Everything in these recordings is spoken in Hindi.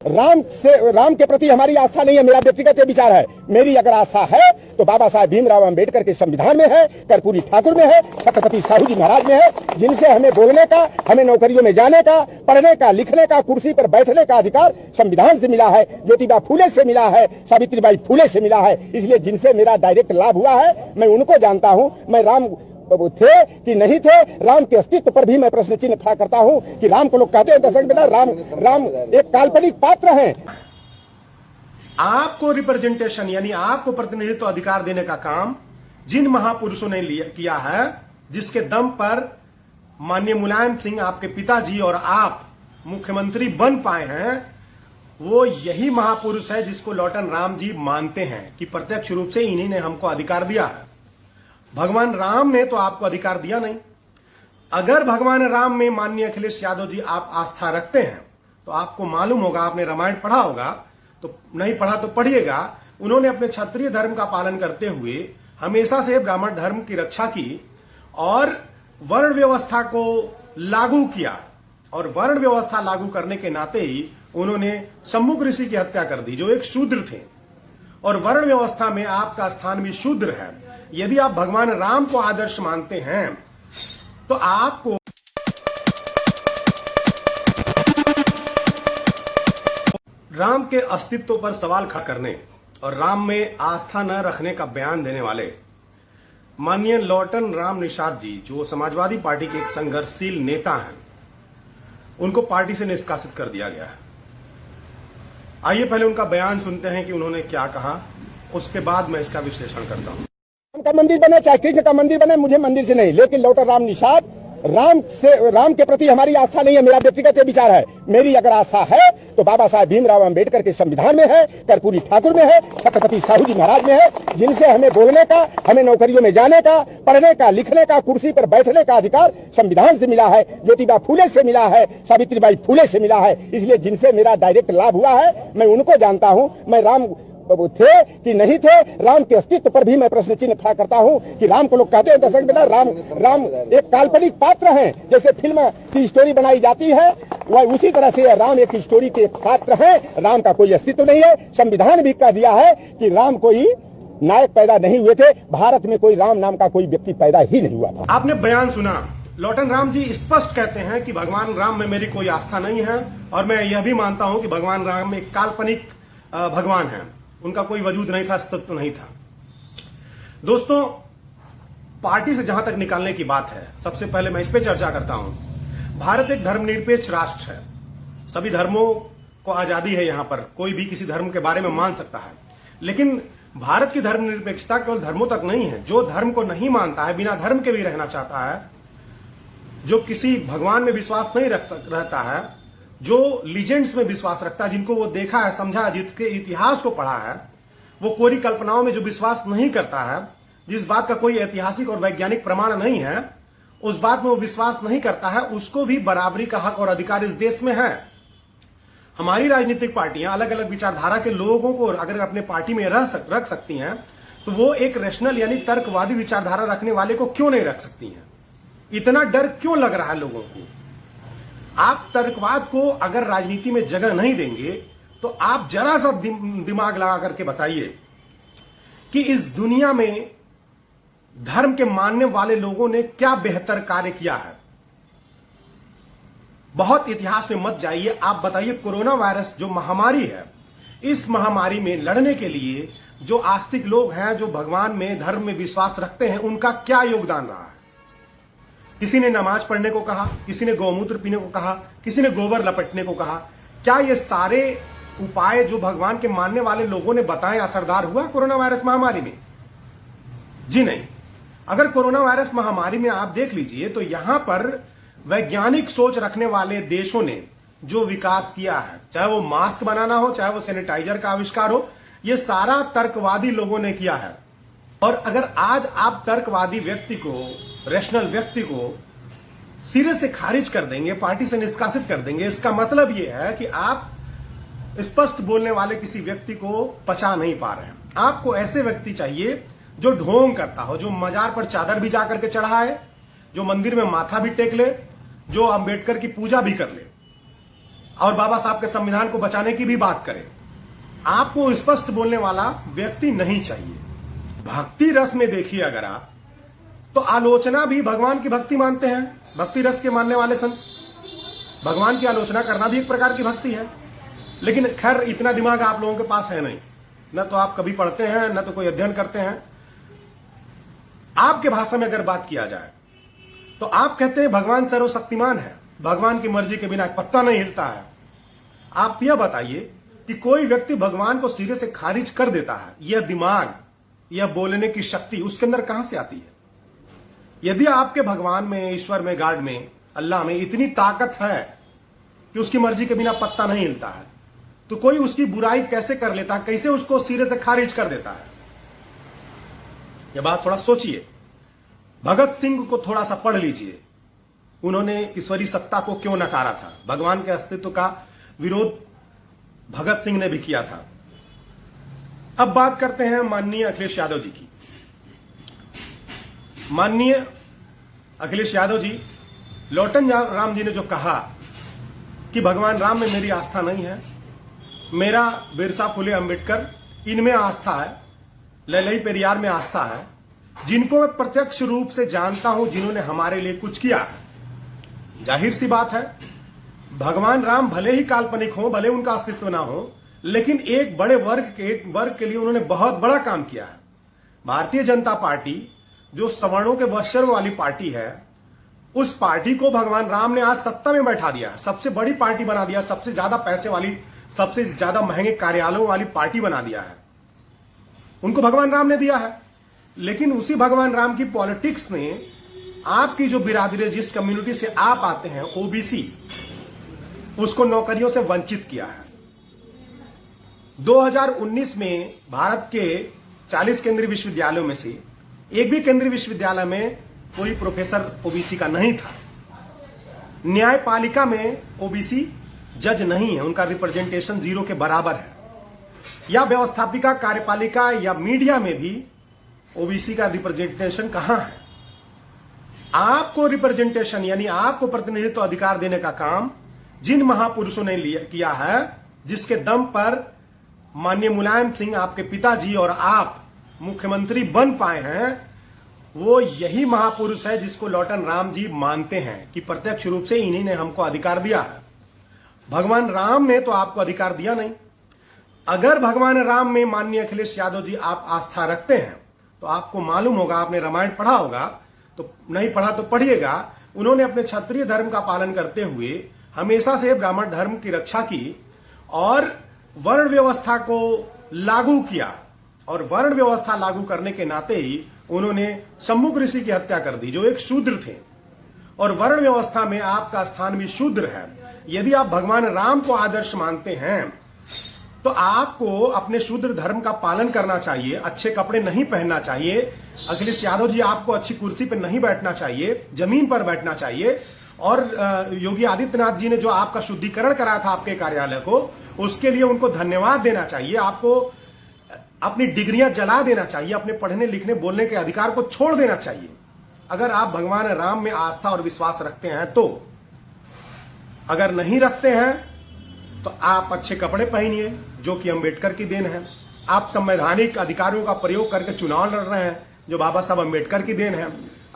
राम के प्रति हमारी आस्था नहीं है, मेरा व्यक्तिगत विचार है। मेरी अगर आस्था है तो बाबा साहेब भीमराव अंबेडकर के संविधान में है, कर्पूरी ठाकुर में है, छत्रपति साहू जी महाराज में है, जिनसे हमें बोलने का, हमें नौकरियों में जाने का, पढ़ने का, लिखने का, कुर्सी पर बैठने का अधिकार संविधान से मिला है, ज्योतिबा फूले से मिला है, सावित्रीबाई फूले से मिला है। इसलिए जिनसे मेरा डायरेक्ट लाभ हुआ है मैं उनको जानता हूँ। मैं राम थे कि नहीं थे, राम के अस्तित्व पर भी मैं प्रश्न चिन्ह खड़ा करता हूं कि राम को लोग कहते हैं दर्शक बेटा राम एक काल्पनिक पात्र हैं। आपको रिप्रेजेंटेशन यानी आपको प्रतिनिधित्व अधिकार देने का काम जिन महापुरुषों ने किया है, जिसके दम पर माननीय मुलायम सिंह आपके पिताजी और आप मुख्यमंत्री बन पाए हैं, वो यही महापुरुष है जिसको लॉटन राम जी मानते हैं कि प्रत्यक्ष रूप से इन्हीं ने हमको अधिकार दिया है। भगवान राम ने तो आपको अधिकार दिया नहीं। अगर भगवान राम में माननीय अखिलेश यादव जी आप आस्था रखते हैं तो आपको मालूम होगा, आपने रामायण पढ़ा होगा, तो नहीं पढ़ा तो पढ़िएगा। उन्होंने अपने क्षत्रिय धर्म का पालन करते हुए हमेशा से ब्राह्मण धर्म की रक्षा की और वर्ण व्यवस्था को लागू किया, और वर्ण व्यवस्था लागू करने के नाते ही उन्होंने सम्मुख ऋषि की हत्या कर दी जो एक शूद्र थे, और वर्ण व्यवस्था में आपका स्थान भी शूद्र है। यदि आप भगवान राम को आदर्श मानते हैं तो आपको राम के अस्तित्व पर सवाल खड़ा करने और राम में आस्था न रखने का बयान देने वाले माननीय लॉटन राम निषाद जी, जो समाजवादी पार्टी के एक संघर्षशील नेता हैं, उनको पार्टी से निष्कासित कर दिया गया है। आइए पहले उनका बयान सुनते हैं कि उन्होंने क्या कहा, उसके बाद मैं इसका विश्लेषण करता हूं। राम का मंदिर बने चाहे कृष्ण का मंदिर बने, मुझे मंदिर से नहीं, लेकिन लॉटन राम निषाद राम के प्रति हमारी आस्था नहीं है, मेरा व्यक्तिगत विचार है। मेरी अगर आस्था है तो बाबा साहेब भीमराव अंबेडकर के संविधान में है, कर्पूरी ठाकुर में है, छत्रपति साहू जी महाराज में है, जिनसे हमें बोलने का, हमें नौकरियों में जाने का, पढ़ने का, लिखने का, कुर्सी पर बैठने का अधिकार संविधान से मिला है, ज्योतिबा फूले से मिला है, सावित्रीबाई फूले से मिला है। इसलिए जिनसे मेरा डायरेक्ट लाभ हुआ है मैं उनको जानता हूं। मैं राम थे कि नहीं थे, राम के अस्तित्व पर भी मैं प्रश्न चिन्ह खड़ा करता हूं कि राम को लोग कहते हैं दर्शक बेटा राम एक काल्पनिक पात्र हैं। जैसे फिल्म की स्टोरी बनाई जाती है वह उसी तरह से राम एक स्टोरी के पात्र हैं। राम का कोई अस्तित्व नहीं है। संविधान भी कह दिया है कि राम कोई नायक पैदा नहीं हुए थे, भारत में कोई राम नाम का कोई व्यक्ति पैदा ही नहीं हुआ था। आपने बयान सुना, लॉटन राम जी स्पष्ट कहते हैं कि भगवान राम में मेरी कोई आस्था नहीं है, और मैं यह भी मानता हूं कि भगवान राम एक काल्पनिक भगवान है, उनका कोई वजूद नहीं था, अस्तित्व नहीं था। दोस्तों, पार्टी से जहां तक निकालने की बात है, सबसे पहले मैं इस पे चर्चा करता हूं। भारत एक धर्मनिरपेक्ष राष्ट्र है, सभी धर्मों को आजादी है, यहां पर कोई भी किसी धर्म के बारे में मान सकता है। लेकिन भारत की धर्मनिरपेक्षता केवल धर्मों तक नहीं है। जो धर्म को नहीं मानता है, बिना धर्म के भी रहना चाहता है, जो किसी भगवान में विश्वास नहीं रहता है, जो लीजेंड्स में विश्वास रखता है, जिनको वो देखा है, समझा है, जिसके इतिहास को पढ़ा है, वो कोरी कल्पनाओं में जो विश्वास नहीं करता है, जिस बात का कोई ऐतिहासिक और वैज्ञानिक प्रमाण नहीं है, उस बात में वो विश्वास नहीं करता है, उसको भी बराबरी का हक और अधिकार इस देश में है। हमारी राजनीतिक पार्टियां अलग अलग विचारधारा के लोगों को अगर अपने पार्टी में रख सकती हैं, तो वो एक रैशनल यानी तर्कवादी विचारधारा रखने वाले को क्यों नहीं रख सकती हैं? इतना डर क्यों लग रहा है लोगों को? आप तर्कवाद को अगर राजनीति में जगह नहीं देंगे तो आप जरा सा दिमाग लगा करके बताइए कि इस दुनिया में धर्म के मानने वाले लोगों ने क्या बेहतर कार्य किया है। बहुत इतिहास में मत जाइए, आप बताइए कोरोना वायरस जो महामारी है, इस महामारी में लड़ने के लिए जो आस्तिक लोग हैं, जो भगवान में, धर्म में विश्वास रखते हैं, उनका क्या योगदान रहा है। किसी ने नमाज पढ़ने को कहा, किसी ने गौमूत्र पीने को कहा, किसी ने गोबर लपेटने को कहा। क्या ये सारे उपाय जो भगवान के मानने वाले लोगों ने बताए असरदार हुआ कोरोना वायरस महामारी में? जी नहीं। अगर कोरोना वायरस महामारी में आप देख लीजिए तो यहां पर वैज्ञानिक सोच रखने वाले देशों ने जो विकास किया है, चाहे वो मास्क बनाना हो, चाहे वो सैनिटाइजर का आविष्कार हो, ये सारा तर्कवादी लोगों ने किया है। और अगर आज आप तर्कवादी व्यक्ति को, रैशनल व्यक्ति को सिरे से खारिज कर देंगे, पार्टी से निष्कासित कर देंगे, इसका मतलब यह है कि आप स्पष्ट बोलने वाले किसी व्यक्ति को पचा नहीं पा रहे हैं। आपको ऐसे व्यक्ति चाहिए जो ढोंग करता हो, जो मजार पर चादर भी जाकर के चढ़ाए, जो मंदिर में माथा भी टेक ले, जो अंबेडकर की पूजा भी कर ले। और बाबा साहब के संविधान को बचाने की भी बात करे। आपको स्पष्ट बोलने वाला व्यक्ति नहीं चाहिए। भक्ति रस में देखिए अगर आप, तो आलोचना भी भगवान की भक्ति मानते हैं। भक्ति रस के मानने वाले संत भगवान की आलोचना करना भी एक प्रकार की भक्ति है। लेकिन खैर इतना दिमाग आप लोगों के पास है नहीं, न तो आप कभी पढ़ते हैं न तो कोई अध्ययन करते हैं। आपके भाषा में अगर बात किया जाए तो आप कहते हैं भगवान सर्वशक्तिमान है, भगवान की मर्जी के बिना एक पत्ता नहीं हिलता है। आप यह बताइए कि कोई व्यक्ति भगवान को सिरे से खारिज कर देता है, यह दिमाग, यह बोलने की शक्ति उसके अंदर कहां से आती है? यदि आपके भगवान में, ईश्वर में, गॉड में, अल्लाह में इतनी ताकत है कि उसकी मर्जी के बिना पत्ता नहीं हिलता है, तो कोई उसकी बुराई कैसे कर लेता है, कैसे उसको सिरे से खारिज कर देता है? यह बात थोड़ा सोचिए। भगत सिंह को थोड़ा सा पढ़ लीजिए, उन्होंने ईश्वरीय सत्ता को क्यों नकारा था। भगवान के अस्तित्व का विरोध भगत सिंह ने भी किया था। अब बात करते हैं माननीय अखिलेश यादव जी की। माननीय अखिलेश यादव जी, लौटन राम जी ने जो कहा कि भगवान राम में मेरी आस्था नहीं है, मेरा बिरसा फुले अंबेडकर इनमें आस्था है, ललई पेरियार में आस्था है, जिनको मैं प्रत्यक्ष रूप से जानता हूं, जिन्होंने हमारे लिए कुछ किया है। जाहिर सी बात है, भगवान राम भले ही काल्पनिक हो, भले उनका अस्तित्व ना हो, लेकिन एक बड़े वर्ग के लिए उन्होंने बहुत बड़ा काम किया है। भारतीय जनता पार्टी जो सवर्णों के वर्चस्व वाली पार्टी है, उस पार्टी को भगवान राम ने आज सत्ता में बैठा दिया, सबसे बड़ी पार्टी बना दिया, सबसे ज्यादा पैसे वाली, सबसे ज्यादा महंगे कार्यालयों वाली पार्टी बना दिया है। उनको भगवान राम ने दिया है। लेकिन उसी भगवान राम की पॉलिटिक्स ने आपकी जो बिरादरी, जिस कम्युनिटी से आप आते हैं, ओबीसी, उसको नौकरियों से वंचित किया है। 2019 में भारत के 40 केंद्रीय विश्वविद्यालयों में से एक भी केंद्रीय विश्वविद्यालय में कोई प्रोफेसर ओबीसी का नहीं था। न्यायपालिका में ओबीसी जज नहीं है, उनका रिप्रेजेंटेशन 0 के बराबर है। या व्यवस्थापिका, कार्यपालिका या मीडिया में भी ओबीसी का रिप्रेजेंटेशन कहां है? आपको रिप्रेजेंटेशन यानी आपको प्रतिनिधित्व अधिकार देने का काम जिन महापुरुषों ने किया है, जिसके दम पर माननीय मुलायम सिंह, आपके पिताजी और आप मुख्यमंत्री बन पाए हैं, वो यही महापुरुष है जिसको लौटन राम जी मानते हैं कि प्रत्यक्ष रूप से इन्हीं ने हमको अधिकार दिया है। भगवान राम ने तो आपको अधिकार दिया नहीं। अगर भगवान राम में माननीय अखिलेश यादव जी आप आस्था रखते हैं, तो आपको मालूम होगा, आपने रामायण पढ़ा होगा, तो नहीं पढ़ा तो पढ़िएगा, उन्होंने अपने क्षत्रिय धर्म का पालन करते हुए हमेशा से ब्राह्मण धर्म की रक्षा की और वर्ण व्यवस्था को लागू किया। और वर्ण व्यवस्था लागू करने के नाते ही उन्होंने शंभुक ऋषि की हत्या कर दी, जो एक शूद्र थे। और वर्ण व्यवस्था में आपका स्थान भी शूद्र है। यदि आप भगवान राम को आदर्श मानते हैं, तो आपको अपने शूद्र धर्म का पालन करना चाहिए, अच्छे कपड़े नहीं पहनना चाहिए। अखिलेश यादव जी, आपको अच्छी कुर्सी पर नहीं बैठना चाहिए, जमीन पर बैठना चाहिए। और योगी आदित्यनाथ जी ने जो आपका शुद्धिकरण कराया था आपके कार्यालय को, उसके लिए उनको धन्यवाद देना चाहिए। आपको अपनी डिग्रियां जला देना चाहिए, अपने पढ़ने लिखने बोलने के अधिकार को छोड़ देना चाहिए। अगर आप भगवान राम में आस्था और विश्वास रखते हैं तो। अगर नहीं रखते हैं तो आप अच्छे कपड़े पहनिए, जो कि अंबेडकर की देन है। आप संवैधानिक अधिकारों का प्रयोग करके चुनाव लड़ रहे हैं, जो बाबा साहब अंबेडकर की देन है।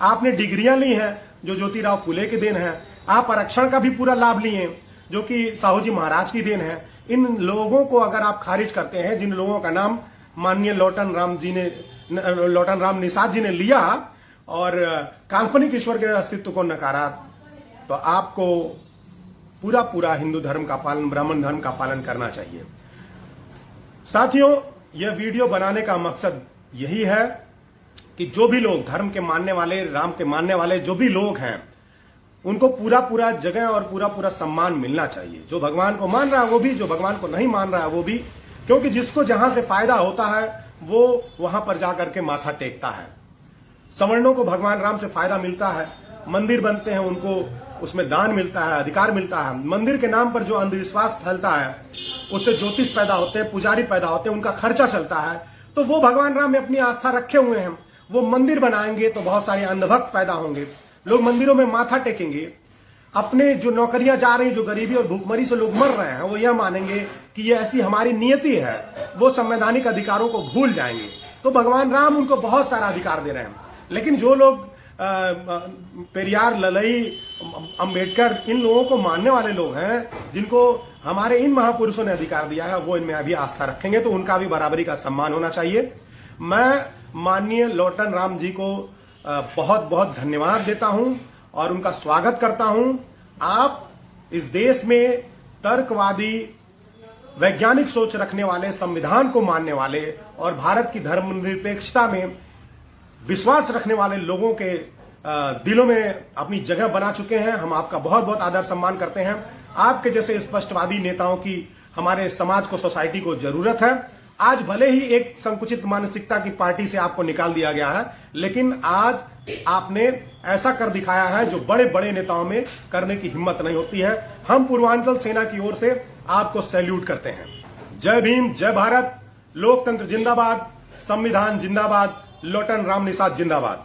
आपने डिग्रियां ली हैं, जो ज्योतिराव फुले की देन है। आप आरक्षण का भी पूरा लाभ लिए, जो कि साहू जी महाराज की देन है। इन लोगों को अगर आप खारिज करते हैं, जिन लोगों का नाम माननीय लौटन राम निषाद जी ने लिया और काल्पनिक ईश्वर के अस्तित्व को नकारा, तो आपको पूरा हिंदू धर्म का पालन, ब्राह्मण धर्म का पालन करना चाहिए। साथियों, यह वीडियो बनाने का मकसद यही है कि जो भी लोग धर्म के मानने वाले, राम के मानने वाले जो भी लोग हैं, उनको पूरा जगह और पूरा सम्मान मिलना चाहिए। जो भगवान को मान रहा है वो भी, जो भगवान को नहीं मान रहा है वो भी, क्योंकि जिसको जहां से फायदा होता है वो वहां पर जाकर के माथा टेकता है। सवर्णों को भगवान राम से फायदा मिलता है, मंदिर बनते हैं, उनको उसमें दान मिलता है, अधिकार मिलता है। मंदिर के नाम पर जो अंधविश्वास फैलता है, उससे ज्योतिष पैदा होते हैं, पुजारी पैदा होते हैं, उनका खर्चा चलता है। तो वो भगवान राम में अपनी आस्था रखे हुए हैं, वो मंदिर बनाएंगे तो बहुत सारे अंधभक्त पैदा होंगे, लोग मंदिरों में माथा टेकेंगे। अपने जो नौकरियां जा रही, जो गरीबी और भूखमरी से लोग मर रहे हैं, वो यह मानेंगे कि ये ऐसी हमारी नियति है, वो संवैधानिक अधिकारों को भूल जाएंगे। तो भगवान राम उनको बहुत सारा अधिकार दे रहे हैं। लेकिन जो लोग पेरियार, ललई, अंबेडकर, इन लोगों को मानने वाले लोग हैं, जिनको हमारे इन महापुरुषों ने अधिकार दिया है, वो इनमें अभी आस्था रखेंगे, तो उनका भी बराबरी का सम्मान होना चाहिए। मैं माननीय लौटन राम जी को बहुत बहुत धन्यवाद देता हूं और उनका स्वागत करता हूं। आप इस देश में तर्कवादी, वैज्ञानिक सोच रखने वाले, संविधान को मानने वाले और भारत की धर्मनिरपेक्षता में विश्वास रखने वाले लोगों के दिलों में अपनी जगह बना चुके हैं। हम आपका बहुत बहुत आदर सम्मान करते हैं। आपके जैसे स्पष्टवादी नेताओं की हमारे समाज को, सोसाइटी को जरूरत है। आज भले ही एक संकुचित मानसिकता की पार्टी से आपको निकाल दिया गया है, लेकिन आज आपने ऐसा कर दिखाया है जो बड़े बड़े नेताओं में करने की हिम्मत नहीं होती है। हम पूर्वांचल सेना की ओर से आपको सैल्यूट करते हैं। जय भीम, जय भारत, लोकतंत्र जिंदाबाद, संविधान जिंदाबाद, लौटन राम निषाद जिंदाबाद।